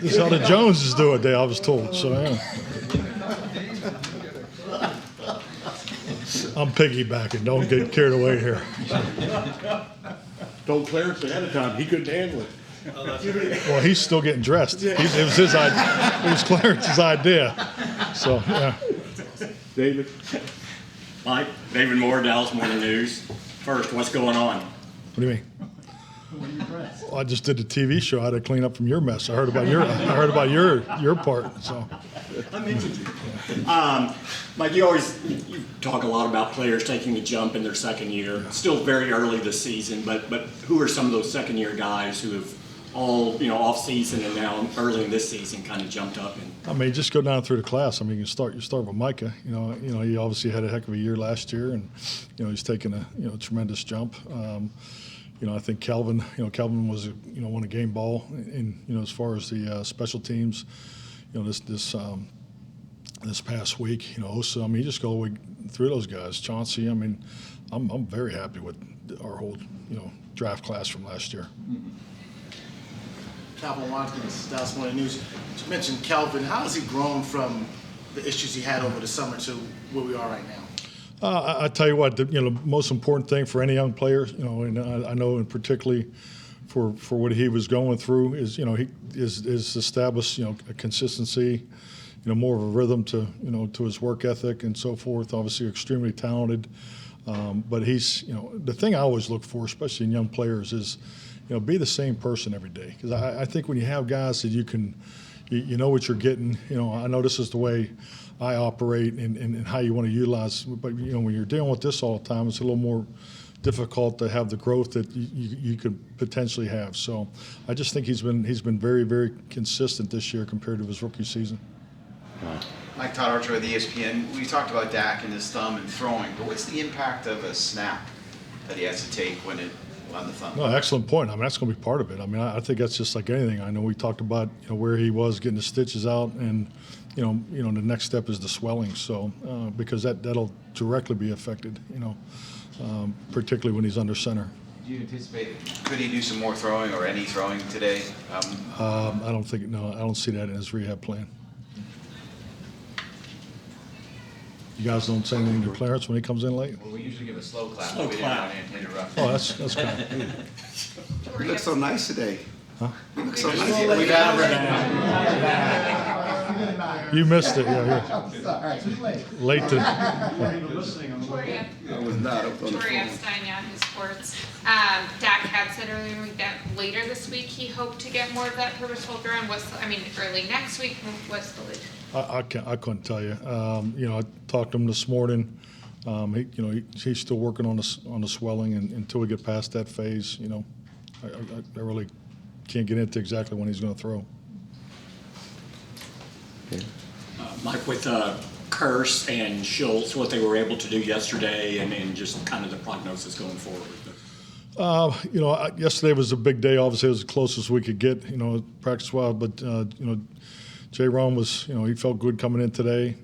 This is how the Joneses do it, I was told. So, yeah. I'm piggybacking. Don't get carried away here. Told Clarence ahead of time he couldn't handle it. Well, he's still getting dressed. It was his idea. It was Clarence's idea. So, yeah. David? Mike, David Moore, Dallas Morning News. First, what's going on? What do you mean? Well, I just did the TV show. I had to clean up from your mess. I heard about your part. So I mentioned you. Mike, you talk a lot about players taking a jump in their second year. Still very early this season, but who are some of those second year guys who have all off season and now early in this season kind of jumped up? I mean, just go down through the class. I mean, you start with Micah. He obviously had a heck of a year last year, and he's taken a tremendous jump. I think Calvin was won a game ball in as far as the special teams. This past week, Osa. I mean, you just go all the way through those guys. Chauncey. I mean, I'm very happy with our whole draft class from last year. Calvin Watkins, Dallas Morning News. You mentioned Calvin. How has he grown from the issues he had over the summer to where we are right now? I tell you what, the most important thing for any young player, and I know in particularly for what he was going through is, he is established, a consistency, more of a rhythm to his work ethic and so forth. Obviously, extremely talented, but he's, the thing I always look for, especially in young players, is, be the same person every day. Because I think when you have guys that you can, you know what you're getting. I know this is the way I operate and how you want to utilize. But when you're dealing with this all the time, it's a little more difficult to have the growth that you could potentially have. So I just think he's been very, very consistent this year compared to his rookie season. Mike Todd Archer with ESPN. We talked about Dak and his thumb and throwing, but what's the impact of a snap that he has to take when it on the thumb? No, excellent point. I mean, that's going to be part of it. I mean, I think that's just like anything. I know we talked about where he was getting the stitches out, and the next step is the swelling. So because that'll directly be affected. Particularly when he's under center. Do you anticipate, could he do some more throwing or any throwing today? I don't see that in his rehab plan. You guys don't say anything to Clarence when he comes in late? Well, we usually give a slow clap. Slow We clap. didn't want to interrupt. Oh, that's kind of You look so nice today. Huh? You look so nice. We've had You missed it, yeah. Late to. Tori Epstein, Yahoo Sports. Dak had said earlier that later this week he hoped to get more of that purposeful throw. Early next week. What's the latest? I couldn't tell you. I talked to him this morning. He's still working on the swelling, and until we get past that phase, I really can't get into exactly when he's going to throw. Mike, with Curse and Schultz, what they were able to do yesterday, and just kind of the prognosis going forward. Yesterday was a big day. Obviously, it was the closest we could get, practice-wise. But Jayron was, he felt good coming in today.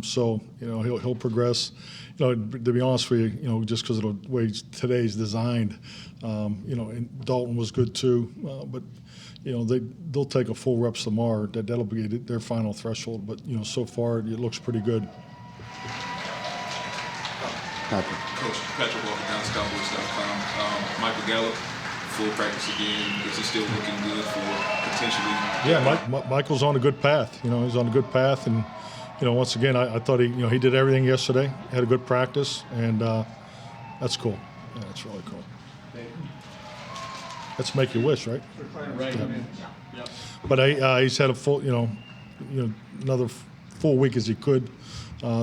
So he'll progress. To be honest with you, just because of the way today's designed, and Dalton was good too. But they'll take a full reps tomorrow. That'll be their final threshold. But so far it looks pretty good. Coach Patrick Walker, DallasCowboys.com. Michael Gallup, full practice again. Is he still looking good for potentially? Yeah, Michael's on a good path. He's on a good path, and once again, I thought he did everything yesterday. Had a good practice, and that's cool. Yeah, that's really cool. Let's make you wish, right? Yeah. But he's had a full, another full week as he could.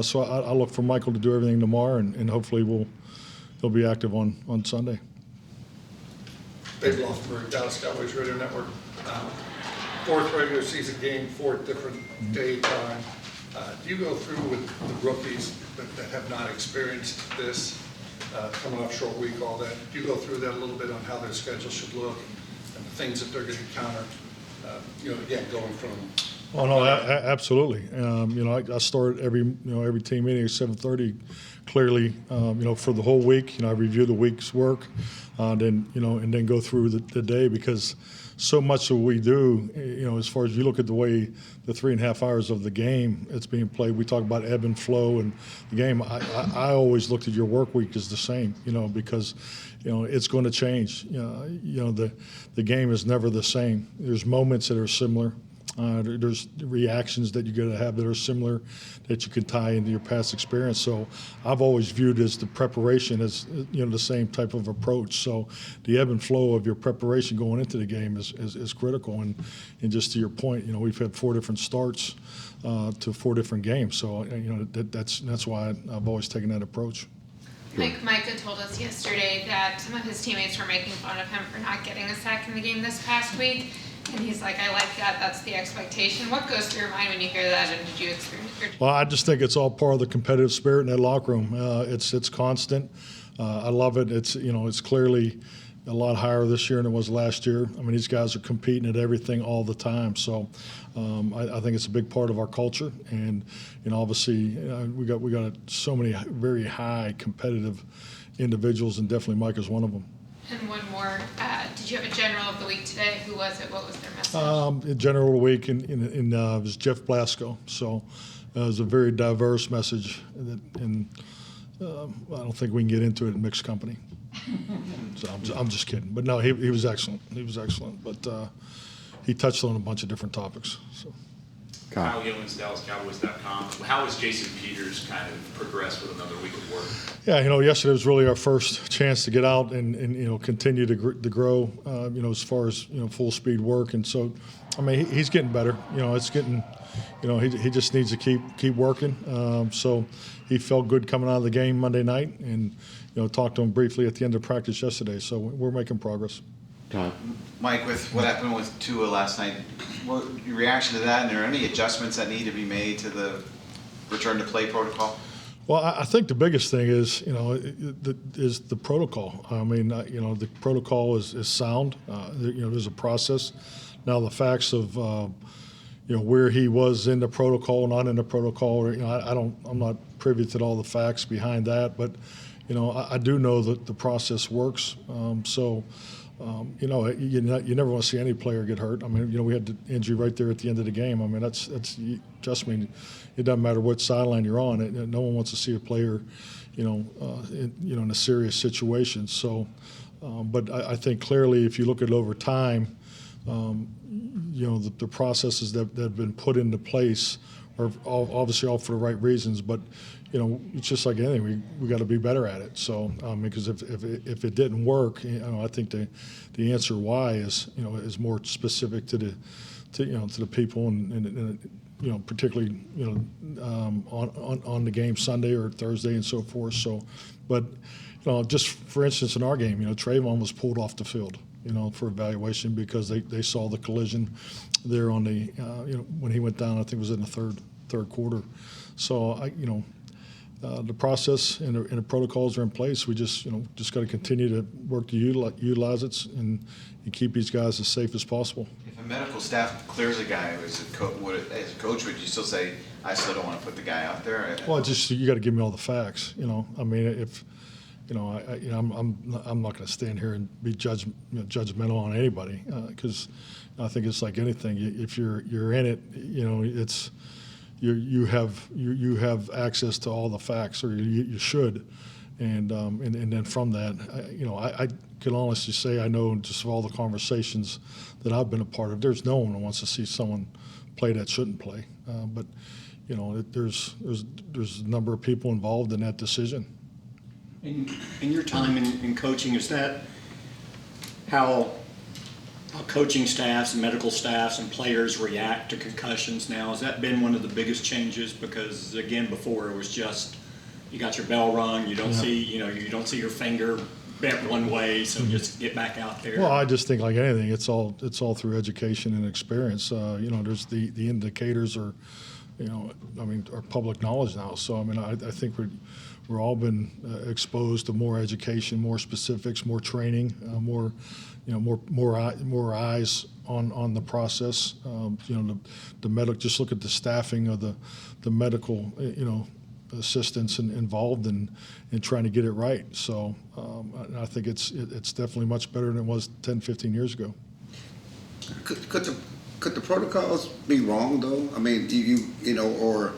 So I look for Michael to do everything tomorrow, and hopefully he'll be active on Sunday. Dave Loftenberg, Dallas Cowboys Radio Network. Fourth regular season game, fourth different day time. Do you go through with the rookies that have not experienced this, coming off short week, all that? Do you go through that a little bit on how their schedule should look and the things that they're going to encounter? Again, going from. Oh no, absolutely. I start every team meeting at 7:30. Clearly, for the whole week. I review the week's work, and then go through the day, because so much of what we do, as far as you look at the way the 3.5 hours of the game it's being played, we talk about ebb and flow and the game. I always looked at your work week as the same, because, it's going to change. The game is never the same. There's moments that are similar. There's reactions that you're going to have that are similar that you can tie into your past experience. So I've always viewed as the preparation as the same type of approach. So the ebb and flow of your preparation going into the game is critical. And just to your point, we've had 4 different starts to 4 different games. So that's why I've always taken that approach. Micah told us yesterday that some of his teammates were making fun of him for not getting a sack in the game this past week. And he's like, I like that. That's the expectation. What goes through your mind when you hear that? And did you experience your? Well, I just think it's all part of the competitive spirit in that locker room. It's constant. I love it. It's clearly a lot higher this year than it was last year. I mean, these guys are competing at everything all the time. So I think it's a big part of our culture. And obviously we got so many very high competitive individuals, and definitely Mike is one of them. And one more. Did you have a general of the week today? Who was it? What was their message? General of the week it was Jeff Blasco. So it was a very diverse message, and I don't think we can get into it in mixed company. So I'm just kidding. But no, he was excellent. He was excellent. But he touched on a bunch of different topics. So. Kyle Gavins, DallasCowboys.com. How has Jason Peters kind of progressed with another week of work? Yeah, yesterday was really our first chance to get out and continue to grow, as far as, full speed work. And so, I mean, he's getting better. It's getting, he just needs to keep working. So he felt good coming out of the game Monday night, and, talked to him briefly at the end of practice yesterday. So we're making progress. Mike, with what happened with Tua last night, what your reaction to that, and are there any adjustments that need to be made to the return to play protocol? Well, I think the biggest thing is, is the protocol. I mean, the protocol is sound. There's a process. Now the facts of, where he was in the protocol, not in the protocol, I'm not privy to all the facts behind that, but, I do know that the process works. You never want to see any player get hurt. I mean, we had the injury right there at the end of the game. I mean, trust me, it doesn't matter what sideline you're on. No one wants to see a player, in a serious situation. So, but I think clearly, if you look at it over time, the processes that have been put into place are obviously all for the right reasons. But it's just like anything. We got to be better at it. So, because if it didn't work, I think the answer why is more specific to the people and particularly on the game Sunday or Thursday and so forth. So, but just for instance in our game, Trayvon was pulled off the field, for evaluation because they saw the collision there on the when he went down. I think it was in the third quarter. So the process and the protocols are in place. We just got to continue to work to utilize it and keep these guys as safe as possible. If a medical staff clears a guy as a coach, would you still say, I still don't want to put the guy out there? Well, you got to give me all the facts. I mean, if I'm not going to stand here and be judgmental on anybody because I think it's like anything. If you're in it, it's. You have access to all the facts, or you should, and then from that, I can honestly say I know just of all the conversations that I've been a part of. There's no one who wants to see someone play that shouldn't play, but there's a number of people involved in that decision. In your time in coaching, is that how coaching staffs and medical staffs and players react to concussions now? Has that been one of the biggest changes? Because again, before it was just you got your bell rung, you don't see you don't see your finger bent one way, so just get back out there. Well, I just think like anything, it's all through education and experience. There's the indicators are, are public knowledge now. So I think we're all been exposed to more education, more specifics, more training, more eyes on the process. The medical. Just look at the staffing of the medical, assistants involved in trying to get it right. So I think it's definitely much better than it was 10, 15 years ago. Could the protocols be wrong though? I mean, do you know, or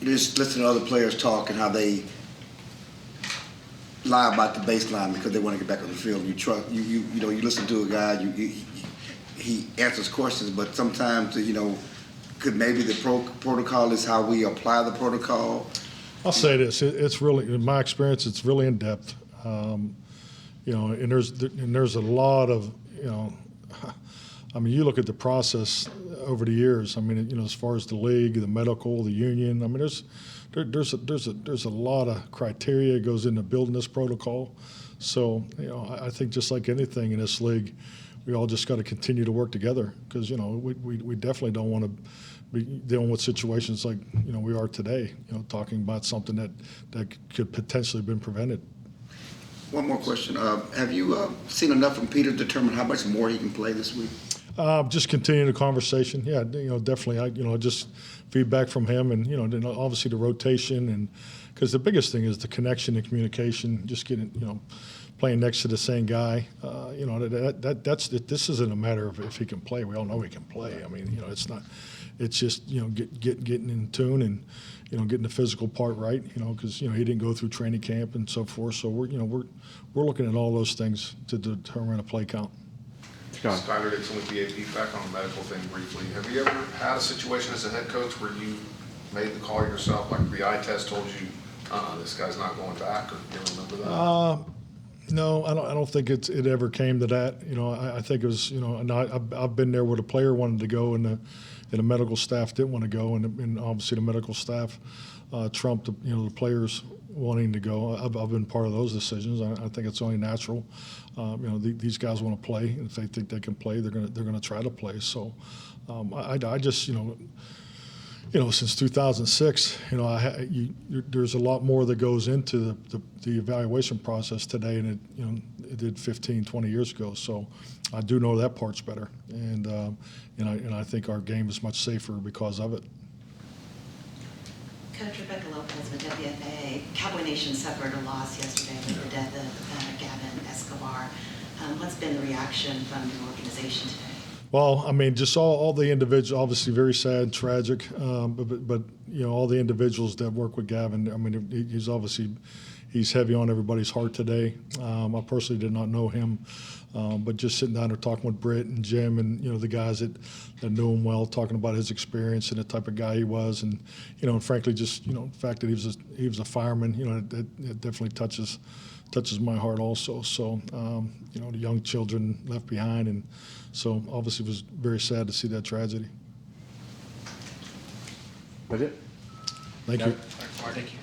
you just listen to other players talk and how they lie about the baseline because they want to get back on the field. You trust you know you listen to a guy, he answers questions, but sometimes could maybe the protocol is how we apply the protocol. I'll say this: it's really, in my experience, it's really in depth. And there's a lot of I mean, you look at the process over the years. I mean, as far as the league, the medical, the union. I mean, there's a lot of criteria that goes into building this protocol. So, I think just like anything in this league, we all just got to continue to work together because, we definitely don't want to be dealing with situations like, we are today, talking about something that could potentially have been prevented. One more question. Have you seen enough from Peter to determine how much more he can play this week? Just continuing the conversation. Yeah, definitely. Just feedback from him, and then obviously the rotation, and because the biggest thing is the connection and communication. Just getting, playing next to the same guy. This isn't a matter of if he can play. We all know he can play. I mean, it's not. It's just getting in tune and getting the physical part right. Because he didn't go through training camp and so forth. So we're looking at all those things to determine a play count. Skyler Dixon with the AP. Back on the medical thing briefly. Have you ever had a situation as a head coach where you made the call yourself, like the eye test told you, this guy's not going back, or do you remember that? No, I don't think it ever came to that. I think it was, and I've been there where the player wanted to go and the medical staff didn't want to go, and obviously the medical staff trumped the players wanting to go. I've been part of those decisions. I think it's only natural. These guys want to play. If they think they can play, they're gonna try to play. So I just since 2006, there's a lot more that goes into the evaluation process today than it did 15, 20 years ago. So I do know that part's better, and I think our game is much safer because of it. Coach Rebecca Lopez with WFAA. Cowboy Nation suffered a loss yesterday with the death of Gavins. What's been the reaction from the organization today? Well, I mean, just all the individuals, obviously very sad, tragic, but all the individuals that work with Gavin. I mean, he's heavy on everybody's heart today. I personally did not know him, but just sitting down there talking with Britt and Jim and the guys that knew him well, talking about his experience and the type of guy he was, and and frankly, just the fact that he was a fireman, it definitely touches my heart also. So the young children left behind, and so obviously it was very sad to see that tragedy. That's it. Thank you. Thank you.